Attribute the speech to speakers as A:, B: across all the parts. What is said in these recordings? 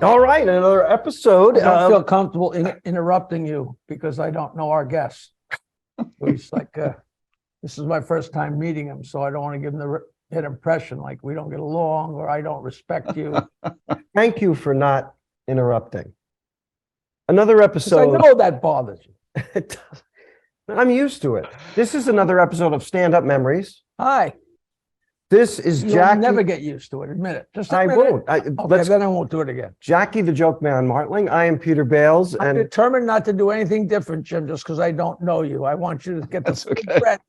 A: All right, another episode.
B: I don't feel comfortable interrupting you because I don't know our guest. He's like, this is my first time meeting him, so I don't want to give him the hit impression like we don't get along or I don't respect you.
A: Thank you for not interrupting. Another episode.
B: I know that bothers you.
A: I'm used to it. This is another episode of Stand Up Memories.
B: Hi.
A: This is
B: You'll
A: Jackie.
B: never get used to it. Admit it. Just
A: I
B: admit
A: won't.
B: Okay, then I won't do it again.
A: Jackie the Joke Man Martling. I am Peter Bales.
B: I'm
A: and
B: determined not to do anything different, Jim, just because I don't know you. I want you to get the threat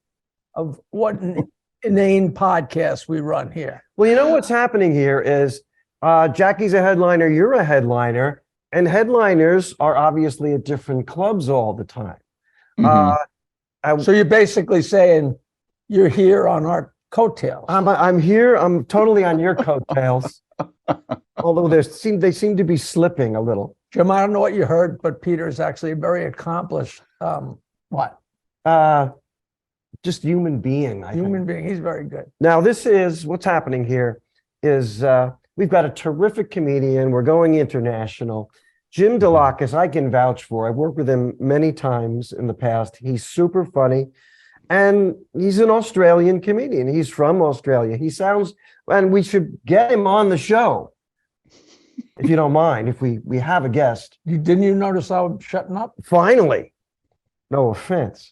B: of what an inane podcast we run here.
A: Well, you know what's happening here is Jackie's a headliner, you're a headliner, and headliners are obviously at different clubs all the time.
B: So you're basically saying you're here on our coattails.
A: I'm here. I'm totally on your coattails. Although they seem to be slipping a little.
B: Jim, I don't know what you heard, but Peter is actually a very accomplished what?
A: Just human being.
B: Human being. He's very good.
A: Now, this is what's happening here is we've got a terrific comedian. We're going international. Jim Dailakis, I can vouch for. I've worked with him many times in the past. He's super funny. And he's an Australian comedian. He's from Australia. He sounds, and we should get him on the show, if you don't mind, if we have a guest.
B: Didn't you notice I was shutting up?
A: Finally. No offense.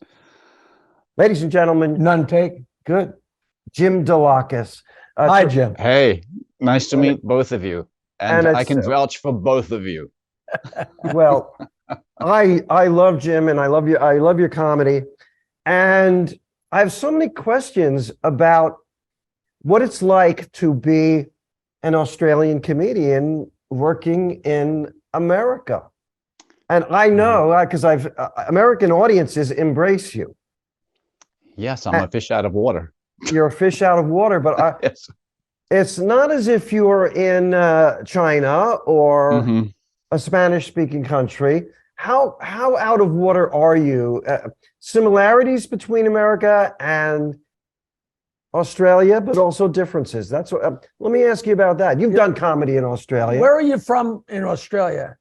A: Ladies and gentlemen.
B: None taken.
A: Good. Jim Dailakis.
B: Hi, Jim.
C: Hey, nice to meet both of you. And I can vouch for both of you.
A: Well, I love Jim and I love your comedy. And I have so many questions about what it's like to be an Australian comedian working in America. And I know because American audiences embrace you.
C: Yes, I'm a fish out of water.
A: You're a fish out of water, but
C: yes.
A: It's not as if you're in China or a Spanish-speaking country. How out of water are you? Similarities between America and Australia, but also differences. That's what. Let me ask you about that. You've done comedy in Australia.
B: Where are you from in Australia?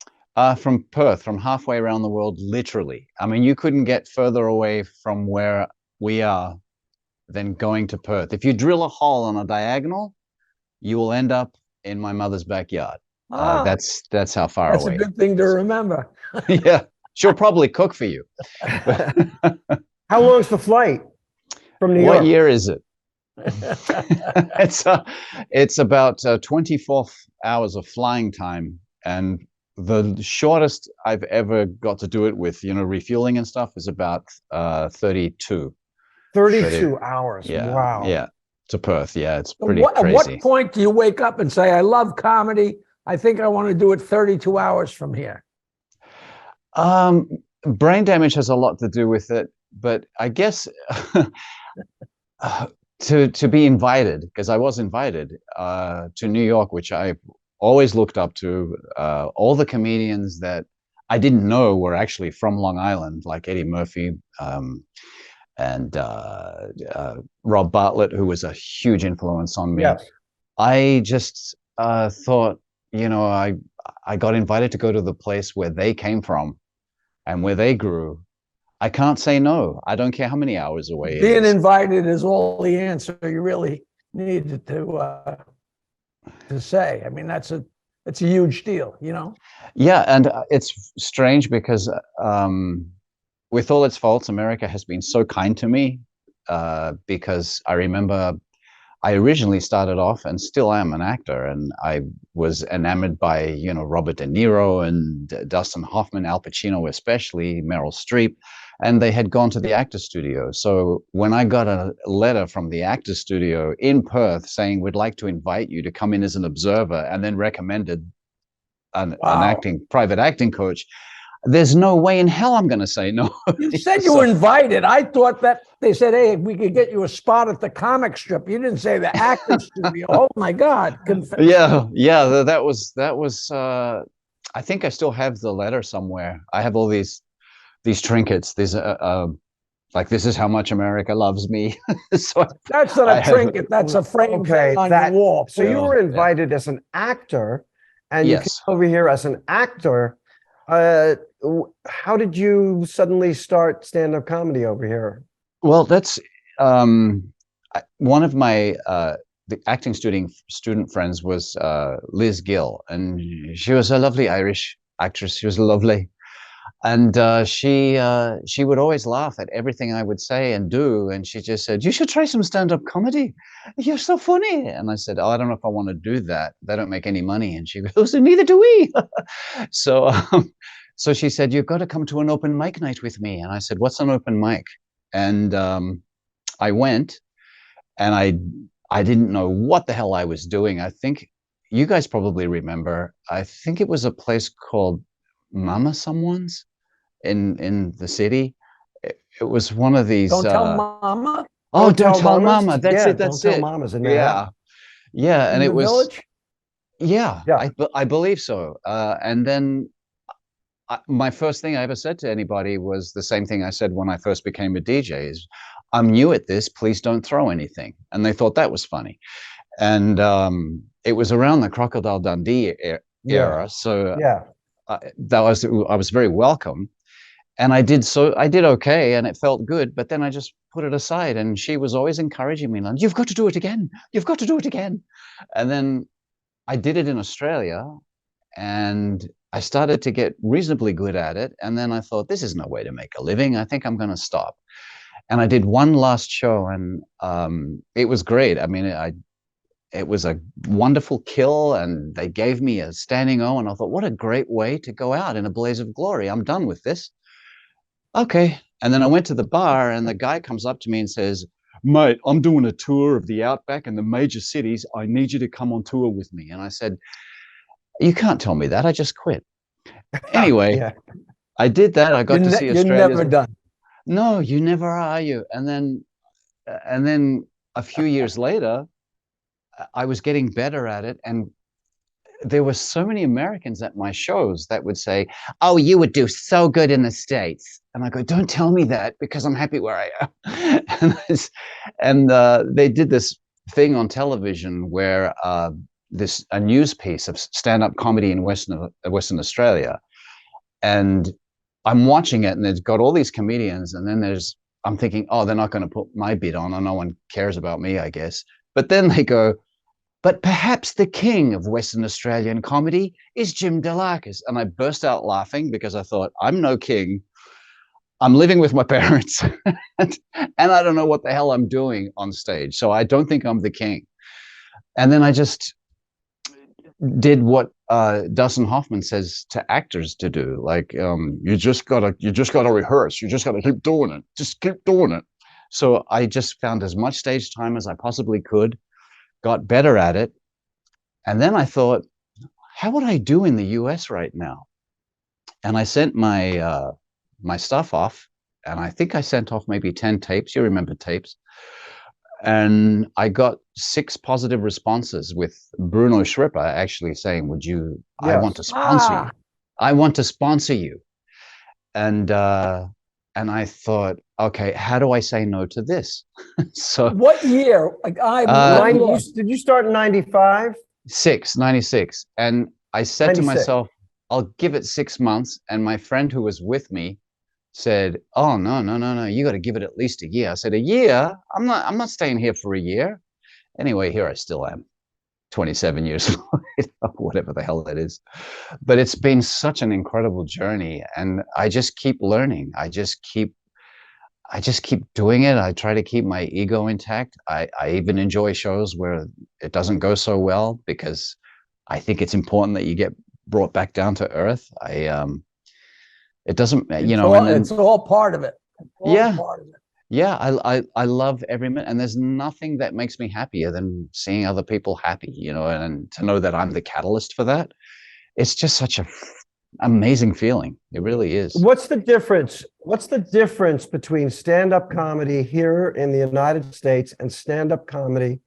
C: From Perth, from halfway around the world, literally. I mean, you couldn't get further away from where we are than going to Perth. If you drill a hole on a diagonal, you will end up in my mother's backyard. That's how far away.
B: That's a good thing to remember.
C: Yeah, she'll probably cook for you.
A: How long's the flight from New York?
C: What year is it? It's about 24 hours of flying time, and the shortest I've ever got to do it with, refueling and stuff, is about 32.
A: 32 hours.
C: Yeah,
A: wow.
C: Yeah, to Perth. Yeah, it's pretty
B: crazy. At what point do you wake up and say, "I love comedy. I think I want to do it 32 hours from here"?
C: Brain damage has a lot to do with it, but I guess to be invited, because I was invited to New York, which I always looked up to. All the comedians that I didn't know were actually from Long Island, like Eddie Murphy and Rob Bartlett, who was a huge influence on me.
A: Yes.
C: I just thought, I got invited to go to the place where they came from and where they grew. I can't say no. I don't care how many hours away.
B: Being invited is all the answer you really needed to say. I mean, that's a huge deal,
C: Yeah, and it's strange because with all its faults, America has been so kind to me because I remember I originally started off and still am an actor, and I was enamored by, Robert De Niro and Dustin Hoffman, Al Pacino especially, Meryl Streep, and they had gone to the actor studio. So when I got a letter from the actor studio in Perth saying, "We'd like to invite you to come in as an observer," and then recommended an private acting coach, there's no way in hell I'm going to say no.
B: You said you were invited. I thought that they said, "Hey, we could get you a spot at the comic strip." You didn't say the actor studio. Oh my God.
C: Yeah. That was, I think I still have the letter somewhere. I have all these trinkets. There's like, "This is how much America loves me." So
B: that's not a trinket. That's a frame on the wall.
A: So you were invited as an actor, and you came
C: Yes.
A: over here as an actor. How did you suddenly start stand-up comedy over here?
C: Well, that's one of my the acting student friends was Liz Gill, and she was a lovely Irish actress. She was lovely, and she would always laugh at everything I would say and do, and she just said, "You should try some stand-up comedy. You're so funny." And I said, "Oh, I don't know if I want to do that. They don't make any money." And she goes, "Neither do we." So, so she said, "You've got to come to an open mic night with me." And I said, "What's an open mic?" And I went, and I didn't know what the hell I was doing. I think you guys probably remember. I think it was a place called Mama Someone's in the city. It was one of these.
B: Don't tell mama
C: Oh, don't
A: Tell
C: tell
A: Mamas?
C: Mama. That's
A: Yeah,
C: it.
A: Don't
C: That's
A: Tell
C: it.
A: Mamas in Manhattan.
C: Yeah, yeah, and
B: in
C: it
B: the
C: was.
B: village.
C: Yeah,
A: Yeah.
C: I believe so. And then my first thing I ever said to anybody was the same thing I said when I first became a DJ is, "I'm new at this, please don't throw anything." And they thought that was funny. And it was around the Crocodile Dundee
A: Yeah.
C: era, so
A: Yeah.
C: I was very welcome. And I did okay, and it felt good, but then I just put it aside, and she was always encouraging me, like, "You've got to do it again, you've got to do it again." And then I did it in Australia, and I started to get reasonably good at it. And then I thought, this is no way to make a living. I think I'm going to stop. And I did one last show, and it was great. I mean, it was a wonderful kill, and they gave me a standing O. And I thought, what a great way to go out in a blaze of glory. I'm done with this. Okay. And then I went to the bar, and the guy comes up to me and says, "Mate, I'm doing a tour of the Outback and the major cities. I need you to come on tour with me." And I said, "You can't tell me that. I just quit." Anyway,
A: Yeah.
C: I did that. I got to see
B: You're
C: Australia's.
B: never done.
C: No, you never are, you. And then a few years later, I was getting better at it, and there were so many Americans at my shows that would say, "Oh, you would do so good in the States." And I go, "Don't tell me that, because I'm happy where I am." And they did this thing on television where a news piece of stand-up comedy in Western Australia, and I'm watching it, and it's got all these comedians, and then I'm thinking, oh, they're not going to put my bit on, or no one cares about me, I guess. But then they go, "But perhaps the king of Western Australian comedy is Jim Dailakis." And I burst out laughing, because I thought, I'm no king. I'm living with my parents, and I don't know what the hell I'm doing on stage. So I don't think I'm the king. And then I just did what Dustin Hoffman says to actors to do. Like, you just gotta rehearse. You just gotta keep doing it. Just keep doing it. So I just found as much stage time as I possibly could, got better at it. And then I thought, how would I do in the US right now? And I sent my stuff off, and I think I sent off maybe 10 tapes. You remember tapes? And I got 6 positive responses, with Bruno Schripper actually saying, I want to
A: Yes.
C: sponsor you. I want to sponsor you. And I thought, okay, how do I say no to this? So
B: What year? Like
A: Did you start in 95?
C: 96. And I said to
A: 96.
C: myself, I'll give it 6 months. And my friend who was with me said, "Oh, no, you got to give it at least a year." I said, "A year? I'm not staying here for a year." Anyway, here I still am, 27 years later, whatever the hell that is. But it's been such an incredible journey, and I just keep learning. I just keep doing it. I try to keep my ego intact. I even enjoy shows where it doesn't go so well, because I think it's important that you get brought back down to earth. It doesn't,
B: it's all part of it.
C: Yeah.
B: Part of it.
C: Yeah, I love every minute, and there's nothing that makes me happier than seeing other people happy, and to know that I'm the catalyst for that. It's just such a amazing feeling. It really is.
A: What's the difference? What's the difference between stand-up comedy here in the United States and stand-up comedy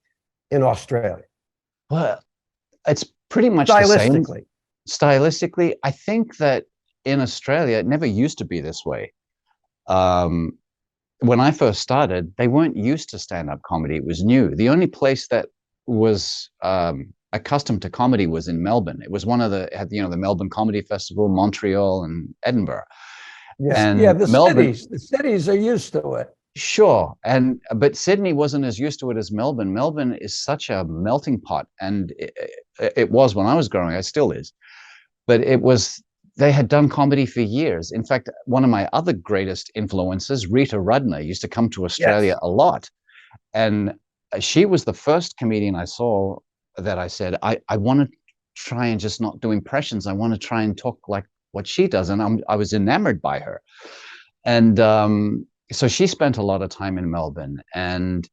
A: in Australia?
C: Well, it's pretty much the same.
A: Stylistically.
C: Stylistically, I think that in Australia, it never used to be this way. When I first started, they weren't used to stand-up comedy. It was new. The only place that was accustomed to comedy was in Melbourne. It was one of the, you know, the Melbourne Comedy Festival, Montreal, and Edinburgh.
A: Yeah.
B: Yeah,
C: And Melbourne,
B: the cities are used to it.
C: sure, and but Sydney wasn't as used to it as Melbourne. Melbourne is such a melting pot, and it was when I was growing. It still is, but it was. They had done comedy for years. In fact, one of my other greatest influences, Rita Rudner, used to come to Australia
A: Yes.
C: a lot, and she was the first comedian I saw that I said, I want to try and just not do impressions. I want to try and talk like what she does. And I was enamored by her. And so she spent a lot of time in Melbourne. And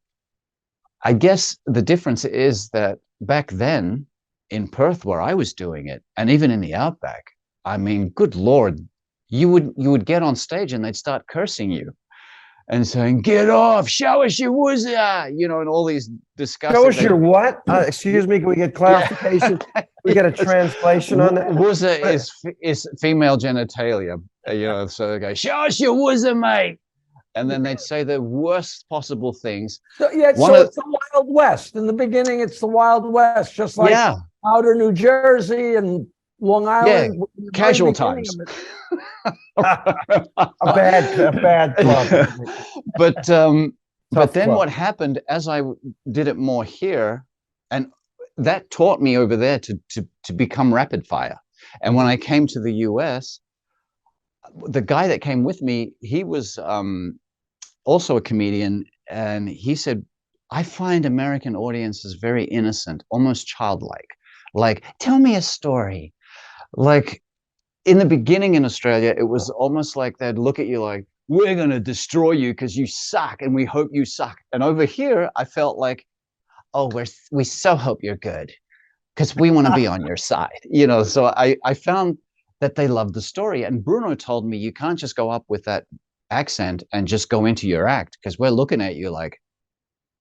C: I guess the difference is that back then in Perth, where I was doing it, and even in the outback, I mean, good Lord, you would get on stage and they'd start cursing you and saying, "Get off, show us your wuzza," you know, and all these disgusting.
A: Show us your what? Excuse me, can we get clarification?
C: Yeah.
A: We get a translation on that?
C: Wuzza is female genitalia, you know. So they go, "Show us your wuzza, mate," and then they'd say the worst possible things.
B: So yeah,
C: One
B: so
C: of
B: it's the Wild West. In the beginning, it's the Wild West, just like
C: yeah,
B: outer New Jersey and Long Island. in the very
C: casual
B: beginning
C: times.
B: of it.
A: A bad club.
C: but
A: Tough
C: then
A: club.
C: what happened as I did it more here, and that taught me over there to become rapid fire. And when I came to the US, the guy that came with me, he was also a comedian, and he said, I find American audiences very innocent, almost childlike. Like, tell me a story. Like, in the beginning in Australia, it was almost like they'd look at you like, we're going to destroy you because you suck and we hope you suck. And over here, I felt like, oh, we so hope you're good because we want to be on your side. You know, so I found that they loved the story. And Bruno told me, you can't just go up with that accent and just go into your act because we're looking at you like,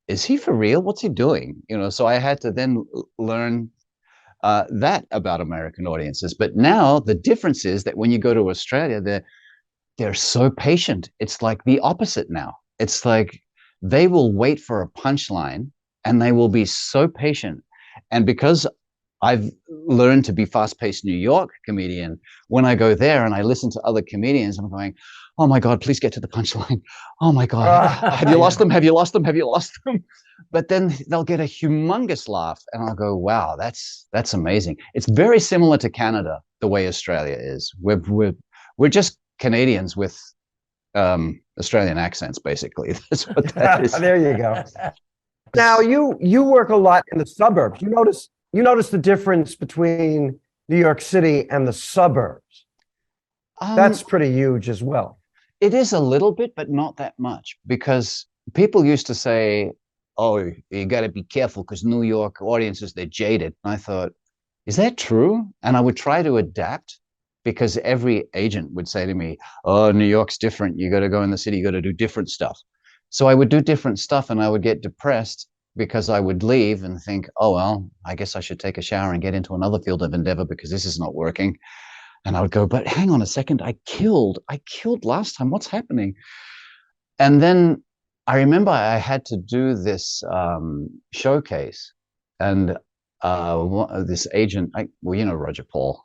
C: is he for real? What's he doing? You know, so I had to then learn that about American audiences. But now the difference is that when you go to Australia, they're so patient. It's like the opposite now. It's like they will wait for a punchline and they will be so patient. And because I've learned to be fast-paced New York comedian, when I go there and I listen to other comedians, I'm going, oh my God, please get to the punchline. Oh my God, have you lost them? Have you lost them? Have you lost them? But then they'll get a humongous laugh and I'll go, wow, that's amazing. It's very similar to Canada, the way Australia is. We're just Canadians with Australian accents, basically. That's what that is.
A: There you go. Now you work a lot in the suburbs. You notice the difference between New York City and the suburbs. That's pretty huge as well.
C: It is a little bit, but not that much, because people used to say, oh, you got to be careful because New York audiences, they're jaded. And I thought, is that true? And I would try to adapt because every agent would say to me, oh, New York's different. You got to go in the city. You got to do different stuff. So I would do different stuff and I would get depressed because I would leave and think, oh, well, I guess I should take a shower and get into another field of endeavor because this is not working. And I would go, but hang on a second, I killed last time. What's happening? And then I remember I had to do this showcase, and this agent, well, you know, Roger Paul,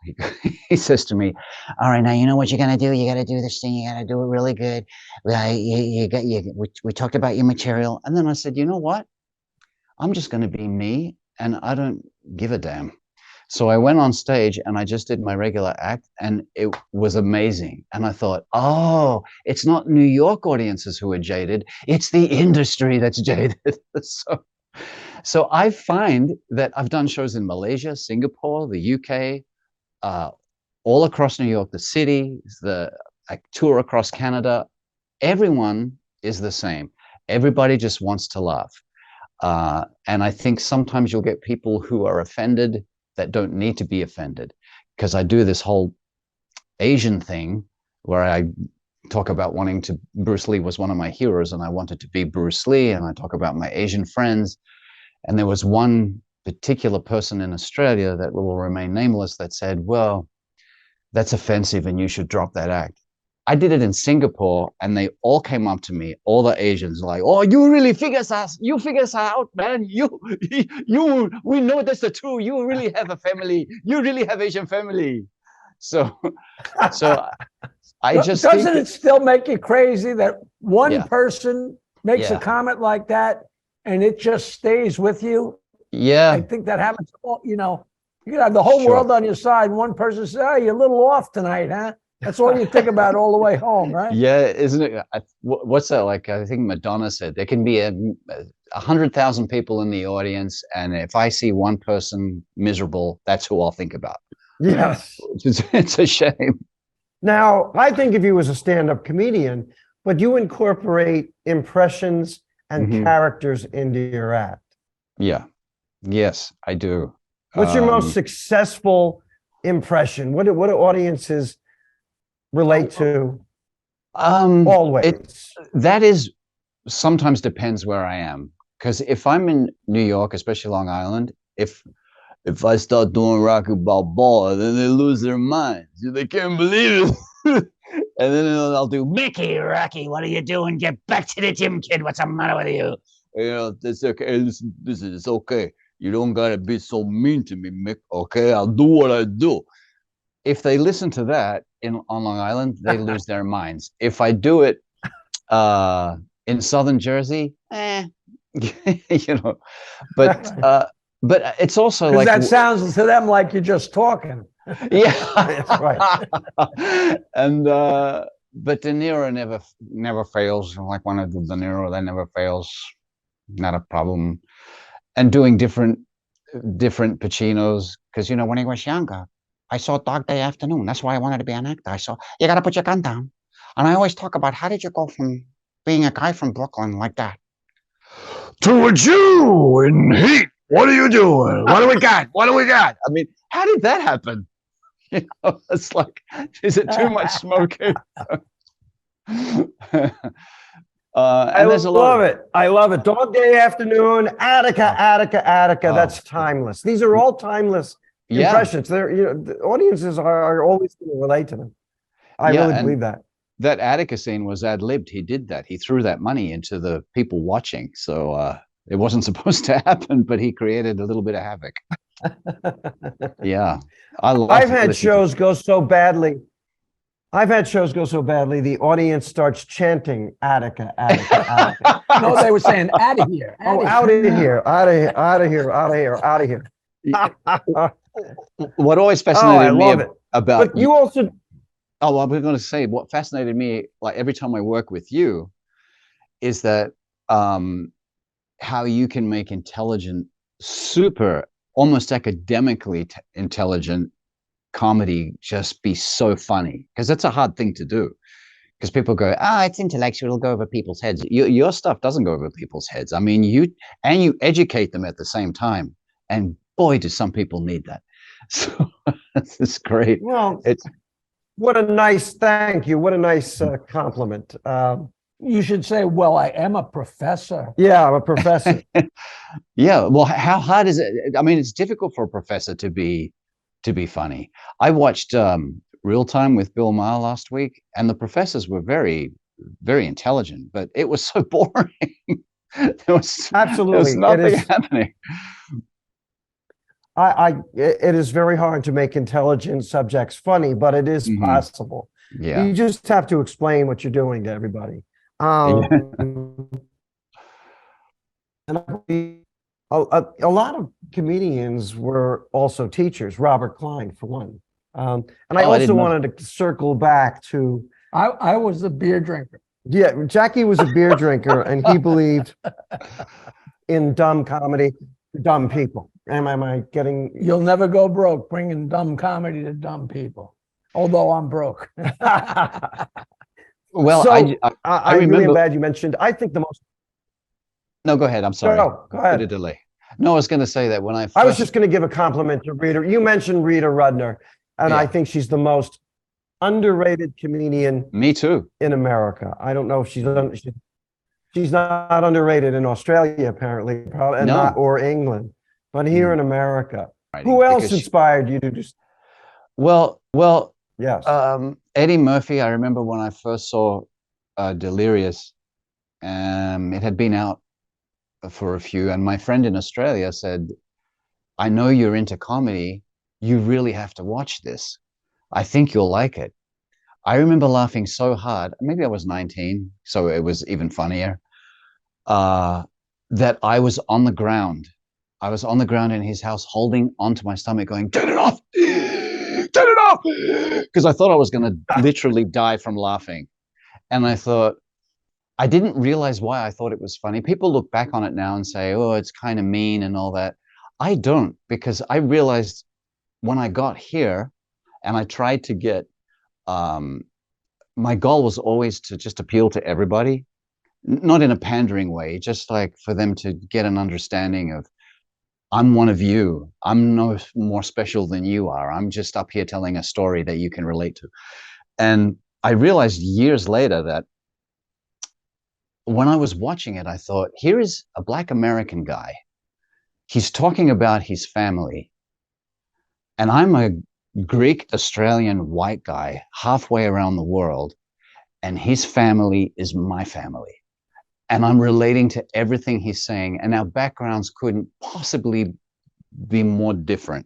C: he says to me, all right, now you know what you're gonna do. You got to do this thing. You got to do it really good. We talked about your material, and then I said, you know what? I'm just going to be me, and I don't give a damn. So I went on stage and I just did my regular act and it was amazing. And I thought, oh, it's not New York audiences who are jaded. It's the industry that's jaded. So I find that I've done shows in Malaysia, Singapore, the UK, all across New York, the city, I tour across Canada. Everyone is the same. Everybody just wants to laugh. And I think sometimes you'll get people who are offended that don't need to be offended, because I do this whole Asian thing where I talk about Bruce Lee was one of my heroes and I wanted to be Bruce Lee, and I talk about my Asian friends. And there was one particular person in Australia that will remain nameless that said, well, that's offensive and you should drop that act. I did it in Singapore, and they all came up to me, all the Asians, like, "Oh, you really you figure us out, man. We know that's the truth. You really have a family. You really have Asian family." So, so I just think,
B: Doesn't it still make you crazy that one
C: yeah,
B: person makes a
C: yeah,
B: comment like that and it just stays with you? I
C: yeah,
B: think that happens. You know, you can have the whole
C: sure.
B: world on your side. One person says, "Oh, you're a little off tonight, huh?" That's all you think about all the way home, right?
C: Yeah, isn't it? What's that like? I think Madonna said there can be 100,000 people in the audience, and if I see one person miserable, that's who I'll think about.
A: Yes.
C: It's a shame.
A: Now, I think of you as a stand-up comedian, but you incorporate impressions and
C: Hmm.
A: characters into your act.
C: Yeah. Yes, I do.
A: What's your most
C: Um,
A: successful impression? What do audiences relate to
C: um, it
A: always?
C: that is sometimes depends where I am. Because if I'm in New York, especially Long Island, if I start doing Rocky Balboa, then they lose their minds. They can't believe it. And then I'll do Mickey, Rocky, what are you doing? Get back to the gym, kid. What's the matter with you? You know, it's okay. Listen, it's okay. You don't gotta be so mean to me, Mick. Okay, I'll do what I do. If they listen to that on Long Island, they lose their minds. If I do it uh, in Southern Jersey, you know, but
A: That's
C: uh, but it's also
B: Because
C: like,
B: that sounds to them like you're just talking.
A: right.
C: yeah. And but De Niro never fails. Like when I do De Niro, that never fails. Not a problem. And doing different Pacinos, because when he was younger, I saw Dog Day Afternoon. That's why I wanted to be an actor. I saw you got to put your gun down, and I always talk about how did you go from being a guy from Brooklyn like that to a Jew in heat. What are you doing? What do we got? What do we got? I mean, how did that happen? It's like, is it too much smoking?
A: I
C: And there's a lot
A: love
C: of,
A: it. I love it. Dog Day Afternoon, Attica,
C: oh,
A: Attica, Attica.
C: oh,
A: That's timeless. These are all timeless
C: yeah,
A: impressions. The audiences are always going to relate to them. I
C: yeah.
A: really
C: And
A: believe that.
C: that Attica scene was ad-libbed. He did that. He threw that money into the people watching. So it wasn't supposed to happen, but he created a little bit of havoc. Yeah. I
A: I've
C: love
A: had
C: listening to,
A: shows go so badly. I've had shows go so badly, the audience starts chanting Attica, Attica, Attica.
B: No, they were saying out of here.
A: Oh, out of here, out of here, out of here, out of here, out of here.
C: what always
A: Oh, I
C: fascinated me
A: love it.
C: about
A: But you also,
C: oh, I was going to say what fascinated me, like every time I work with you, is that um, how you can make intelligent, super, almost academically intelligent comedy just be so funny, because that's a hard thing to do. Because people go, it's intellectual, it'll go over people's heads. Your stuff doesn't go over people's heads. I mean, you educate them at the same time, and boy, do some people need that. So it's great.
A: well,
C: It's
A: what a nice thank you. What a nice compliment.
B: You should say, "Well, I am a professor."
A: Yeah, I'm a professor.
C: Yeah. Well, how hard is it? I mean, it's difficult for a professor to be funny. I watched Real Time with Bill Maher last week, and the professors were very, very intelligent, but it was so boring. There was
A: Absolutely. It
C: nothing
A: is.
C: happening.
A: It is very hard to make intelligent subjects funny, but it is
C: Hmm.
A: possible.
C: Yeah.
A: You just have to explain what you're doing to everybody.
C: Yeah.
A: And a lot of comedians were also teachers, Robert Klein, for one. And I
C: Oh, I
A: also
C: didn't know that.
A: wanted to circle back to,
B: I was a beer drinker.
A: yeah, Jackie was a beer drinker and he believed in dumb comedy, dumb people. Am I getting?
B: You'll never go broke bringing dumb comedy to dumb people. Although I'm broke.
C: Well,
A: So
C: I
A: really am
C: remember.
A: glad you mentioned. I think the most.
C: No, go ahead. I'm sorry.
A: Go
C: Bit of
A: ahead.
C: delay. No, I was going to say that when I
A: I was
C: first,
A: just going to give a compliment to Rita. You mentioned Rita Rudner, and I
C: yeah,
A: think she's the most underrated comedian
C: me too.
A: in America. I don't know if she's not underrated in Australia, apparently, probably, and not
C: No,
A: or England, but here
C: mm,
A: in America.
C: writing
A: Who else
C: because
A: inspired you to just?
C: well,
A: Yes.
C: Eddie Murphy, I remember when I first saw Delirious, it had been out for a few, and my friend in Australia said, I know you're into comedy. You really have to watch this. I think you'll like it. I remember laughing so hard. Maybe I was 19, so it was even funnier. That I was on the ground. I was on the ground in his house, holding onto my stomach, going, "Turn it off, turn it off," because I thought I was going to literally die from laughing. And I thought, I didn't realize why I thought it was funny. People look back on it now and say, "Oh, it's kind of mean and all that." I don't, because I realized when I got here, and I tried to get. My goal was always to just appeal to everybody, not in a pandering way, just like for them to get an understanding of, I'm one of you. I'm no more special than you are. I'm just up here telling a story that you can relate to. And I realized years later that when I was watching it, I thought, here is a Black American guy. He's talking about his family. And I'm a Greek Australian white guy halfway around the world. And his family is my family. And I'm relating to everything he's saying. And our backgrounds couldn't possibly be more different.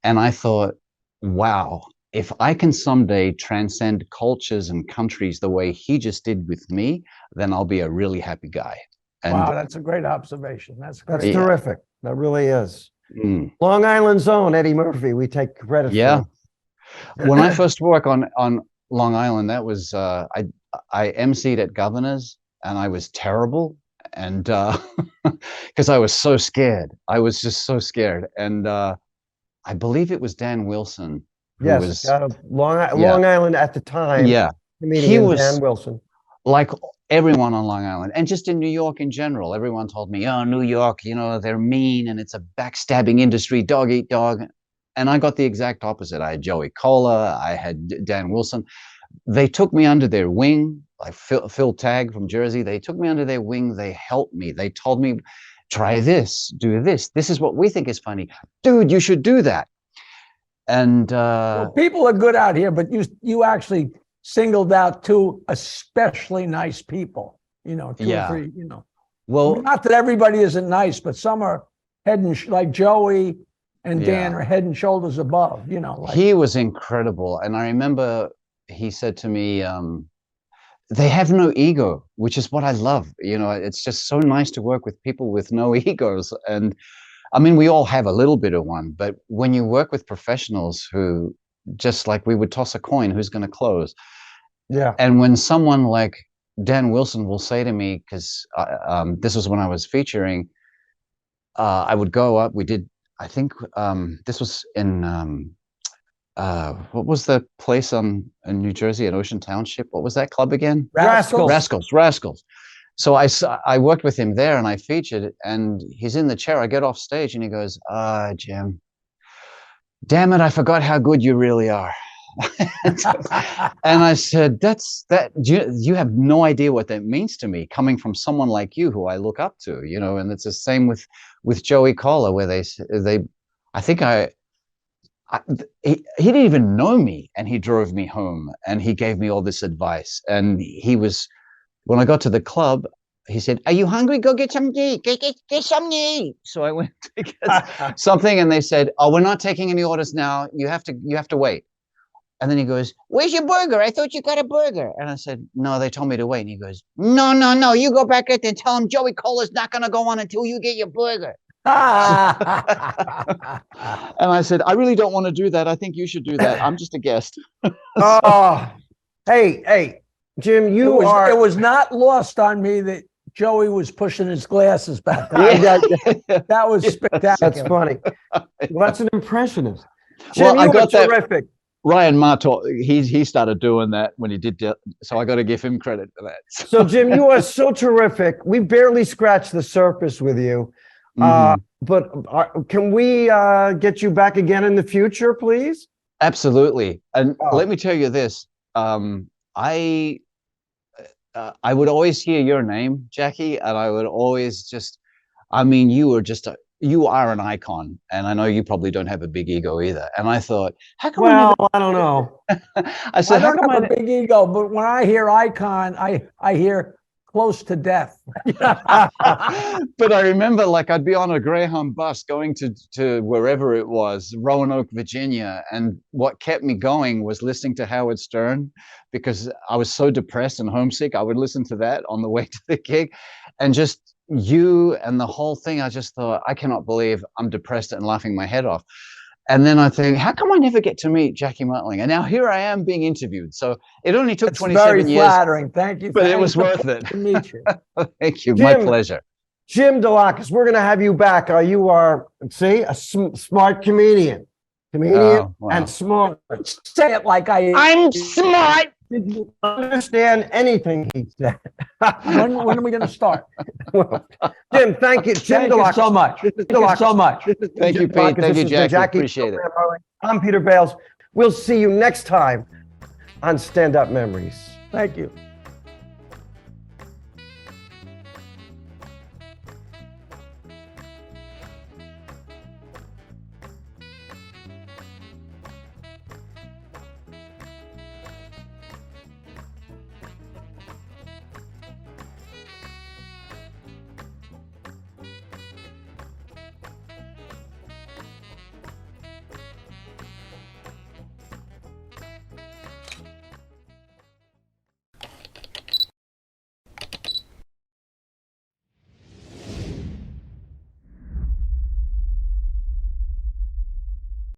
C: And I thought, wow, if I can someday transcend cultures and countries the way he just did with me, then I'll be a really happy guy. And
B: Wow, that's a great observation. That's
A: That's
B: great.
A: terrific. That really is.
C: mm,
A: Long Island's own Eddie Murphy. We take credit
C: yeah,
A: for.
C: when I first worked on Long Island, that was I emceed at Governor's, and I was terrible, and because I was so scared, I was just so scared, and I believe it was Dan Wilson who
A: Yes,
C: was, yeah,
A: Long Island at the time,
C: yeah, he
A: comedian Dan
C: was
A: Wilson.
C: like everyone on Long Island, and just in New York in general. Everyone told me, "Oh, New York, they're mean and it's a backstabbing industry, dog eat dog." And I got the exact opposite. I had Joey Cola, I had Dan Wilson. They took me under their wing, like Phil Tagg from Jersey. They took me under their wing. They helped me. They told me, try this, do this. This is what we think is funny. Dude, you should do that. And
B: Well, people are good out here, but you actually singled out two especially nice people. Two
C: yeah,
B: or three.
C: well,
B: Not that everybody isn't nice, but some are head and like Joey and Dan
C: yeah,
B: are head and shoulders above. Like
C: he was incredible. And I remember he said to me, they have no ego, which is what I love. It's just so nice to work with people with no egos. And I mean, we all have a little bit of one, but when you work with professionals who, just like we would toss a coin, who's going to close?
A: Yeah.
C: And when someone like Dan Wilson will say to me, because this was when I was featuring, I would go up. We did, I think this was in, what was the place in New Jersey at Ocean Township? What was that club again?
A: Rascals.
C: Rascals. So I worked with him there and I featured, and he's in the chair. I get off stage and he goes, Jim, damn it, I forgot how good you really are. And I said, you have no idea what that means to me, coming from someone like you who I look up to, and it's the same with Joey Cola, where I think he didn't even know me, and he drove me home and he gave me all this advice. And when I got to the club, he said, "Are you hungry? Go get something to eat. Get something to eat." So I went to get something, and they said, "Oh, we're not taking any orders now. You have to wait." And then he goes, "Where's your burger? I thought you got a burger." And I said, "No, they told me to wait." And he goes, "No, no, no. You go back there and tell him Joey Cola's not going to go on until you get your burger." And I said, "I really don't want to do that. I think you should do that. I'm just a guest."
A: Oh, hey, Jim,
B: it
A: are.
B: was not lost on me that Joey was pushing his glasses back.
C: Yeah.
B: That was spectacular.
A: That's funny. Well, that's an impressionist.
C: Well,
A: Jim,
C: I
A: you were
C: got that.
A: terrific.
C: Ryan Martling, he started doing that when he did, so I got to give him credit for that.
A: So, Jim, you are so terrific. We barely scratched the surface with you. But can we get you back again in the future, please?
C: Absolutely. And let me tell you this. I would always hear your name, Jackie, and I would always you are an icon. And I know you probably don't have a big ego either. And I thought, how come
A: I don't know.
C: I said,
B: I
C: how
B: don't
C: come
B: have a big ego, but when I hear icon, I hear close to death.
C: But I remember, like, I'd be on a Greyhound bus going to wherever it was, Roanoke, Virginia, and what kept me going was listening to Howard Stern, because I was so depressed and homesick. I would listen to that on the way to the gig, and just you and the whole thing. I just thought, I cannot believe I'm depressed and laughing my head off. And then I think, how come I never get to meet Jackie Martling? And now here I am being interviewed. So it only took
B: It's
C: 27
B: very
C: years,
B: flattering. Thank you.
C: but it
B: Thank
C: was
B: you.
C: worth it.
B: To meet you.
C: Thank you. My
A: Jim,
C: pleasure.
A: Jim Dailakis, we're going to have you back. You are, see, a smart comedian.
C: Oh, wow.
A: And smart.
B: Say it like
C: I'm smart.
A: Didn't understand anything he said.
B: when are we going to start?
A: Well, Jim, thank you. Jim
B: Thank you
A: Dailakis.
B: so much.
A: This is
B: Thank you
A: Dailakis.
B: so much.
A: This is
C: Thank you,
A: Jim Dailakis.
C: Pete. Thank
A: This
C: you,
A: is the
C: Jackie. Appreciate it.
A: I'm Peter Bales. We'll see you next time on Stand Up Memories.
B: Thank you.